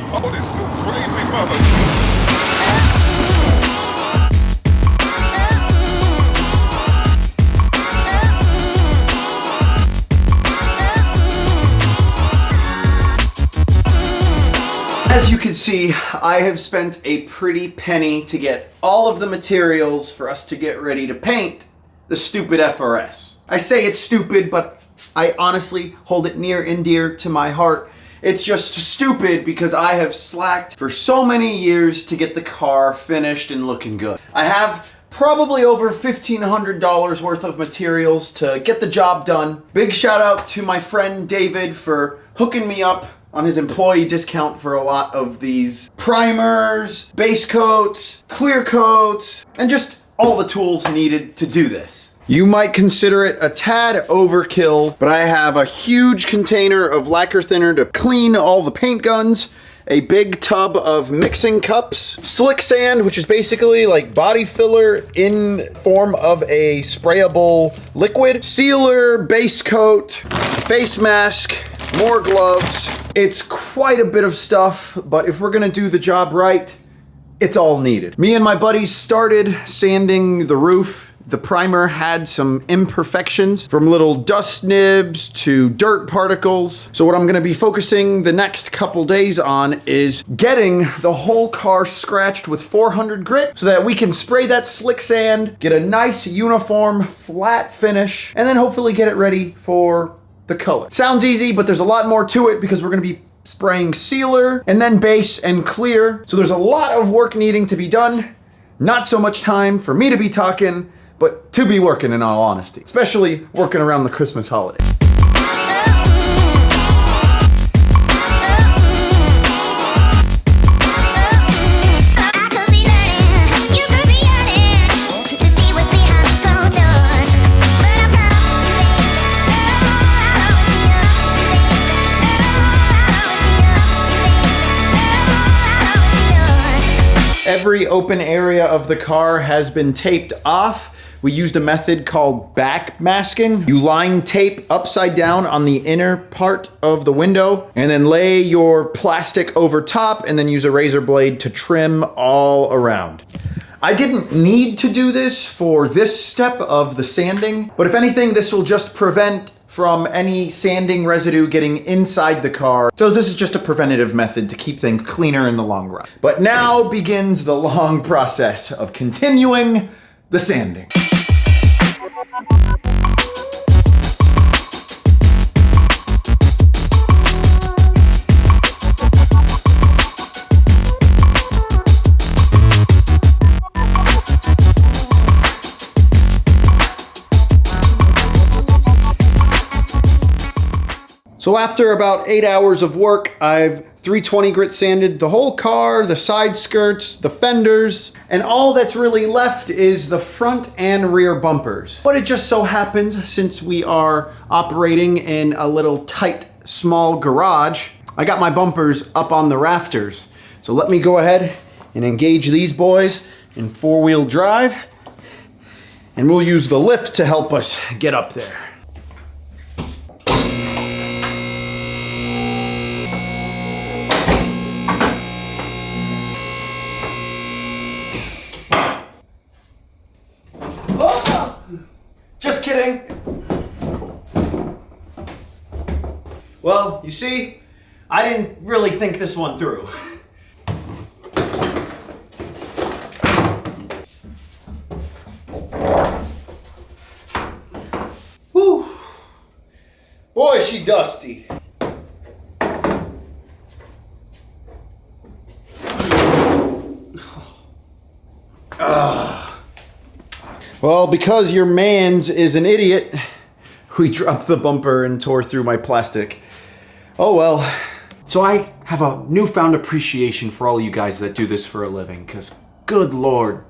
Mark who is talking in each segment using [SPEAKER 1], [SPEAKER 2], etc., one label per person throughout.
[SPEAKER 1] Oh, this little crazy mother.
[SPEAKER 2] As you can see, I have spent a pretty penny to get all of the materials for us to get ready to paint the stupid FRS. I say it's stupid, but I honestly hold it near and dear to my heart. It's just stupid because I have slacked for so many years to get the car finished and looking good. I have probably over $1,500 worth of materials to get the job done. Big shout out to my friend David for hooking me up on his employee discount for a lot of these primers, base coats, clear coats, and just all the tools needed to do this. You might consider it a tad overkill, but I have a huge container of lacquer thinner to clean all the paint guns, a big tub of mixing cups, slick sand, which is basically like body filler in form of a sprayable liquid, sealer, base coat, face mask, more gloves. It's quite a bit of stuff, but if we're gonna do the job right, it's all needed. Me and my buddies started sanding the roof. The primer had some imperfections, from little dust nibs to dirt particles. So what I'm gonna be focusing the next couple days on is getting the whole car scratched with 400 grit so that we can spray that slick sand, get a nice uniform flat finish, and then hopefully get it ready for the color. Sounds easy, but there's a lot more to it because we're gonna be spraying sealer and then base and clear. So there's a lot of work needing to be done. Not so much time for me to be talking, but to be working in all honesty, especially working around the Christmas holiday. Every open area of the car has been taped off. We used a method called back masking. You line tape upside down on the inner part of the window and then lay your plastic over top and then use a razor blade to trim all around. I didn't need to do this for this step of the sanding, but if anything, this will just prevent from any sanding residue getting inside the car. So this is just a preventative method to keep things cleaner in the long run. But now begins the long process of continuing the sanding. So after about 8 hours of work, I've 320 grit sanded the whole car, the side skirts, the fenders, and all that's really left is the front and rear bumpers. But it just so happens, since we are operating in a little tight, small garage, I got my bumpers up on the rafters. So let me go ahead and engage these boys in four-wheel drive, and we'll use the lift to help us get up there. Just kidding. Well, you see, I didn't really think this one through. Whew. Boy, is she dusty. Well, because your mans is an idiot, we dropped the bumper and tore through my plastic. Oh well. So I have a newfound appreciation for all you guys that do this for a living, because good Lord,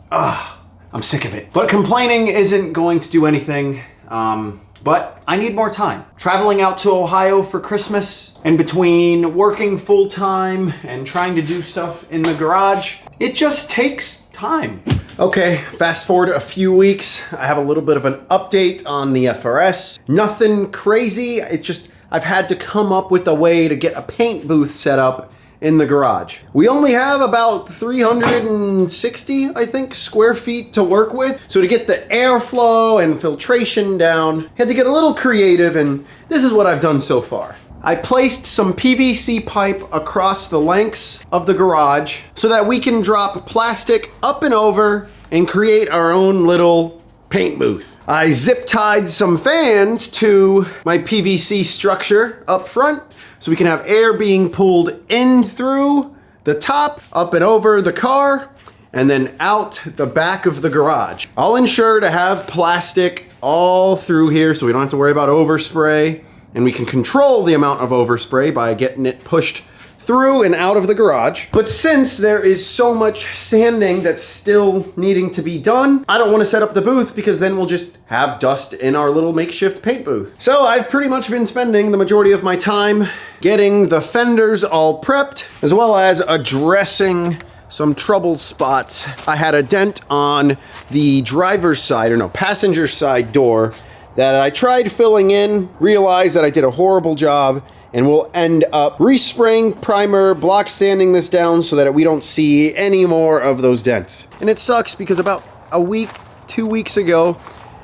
[SPEAKER 2] I'm sick of it. But complaining isn't going to do anything, but I need more time. Traveling out to Ohio for Christmas, and between working full-time and trying to do stuff in the garage, it just takes time. Okay, fast forward a few weeks. I have a little bit of an update on the FRS. Nothing crazy, it's just I've had to come up with a way to get a paint booth set up in the garage. We only have about 360, I think, square feet to work with. So to get the airflow and filtration down, had to get a little creative, and this is what I've done so far. I placed some PVC pipe across the lengths of the garage so that we can drop plastic up and over and create our own little paint booth. I zip tied some fans to my PVC structure up front so we can have air being pulled in through the top, up and over the car, and then out the back of the garage. I'll ensure to have plastic all through here so we don't have to worry about overspray, and we can control the amount of overspray by getting it pushed through and out of the garage. But since there is so much sanding that's still needing to be done, I don't want to set up the booth because then we'll just have dust in our little makeshift paint booth. So I've pretty much been spending the majority of my time getting the fenders all prepped, as well as addressing some trouble spots. I had a dent on the driver's side, or no, passenger side door that I tried filling in, realized that I did a horrible job, and we'll end up respraying primer, block sanding this down so that we don't see any more of those dents. And it sucks because about a week, 2 weeks ago,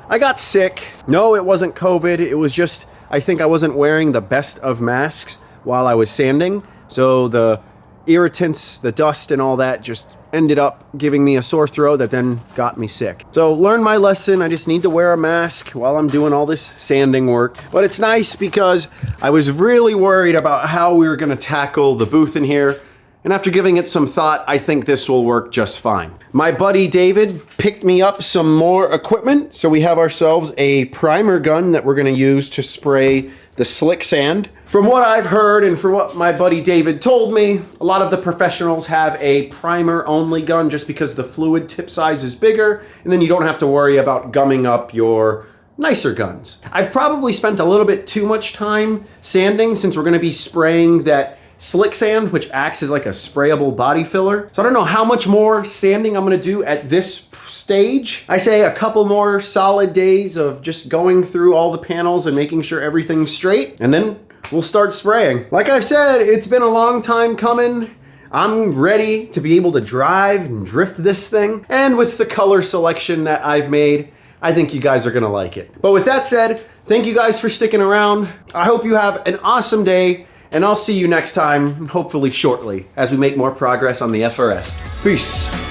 [SPEAKER 2] I got sick. No, it wasn't COVID. It was just, I think I wasn't wearing the best of masks while I was sanding. So the irritants, the dust and all that just ended up giving me a sore throat that then got me sick. So learn my lesson. I just need to wear a mask while I'm doing all this sanding work. But it's nice because I was really worried about how we were gonna tackle the booth in here. And after giving it some thought, I think this will work just fine. My buddy David picked me up some more equipment. So we have ourselves a primer gun that we're gonna use to spray the slick sand. From what I've heard and for what my buddy David told me, a lot of the professionals have a primer only gun just because the fluid tip size is bigger, and then you don't have to worry about gumming up your nicer guns. I've probably spent a little bit too much time sanding since we're gonna be spraying that slick sand, which acts as like a sprayable body filler. So I don't know how much more sanding I'm gonna do at this stage. I say a couple more solid days of just going through all the panels and making sure everything's straight, and then we'll start spraying. Like I've said, it's been a long time coming. I'm ready to be able to drive and drift this thing. And with the color selection that I've made, I think you guys are gonna like it. But with that said, thank you guys for sticking around. I hope you have an awesome day, and I'll see you next time, hopefully shortly, as we make more progress on the FRS. Peace.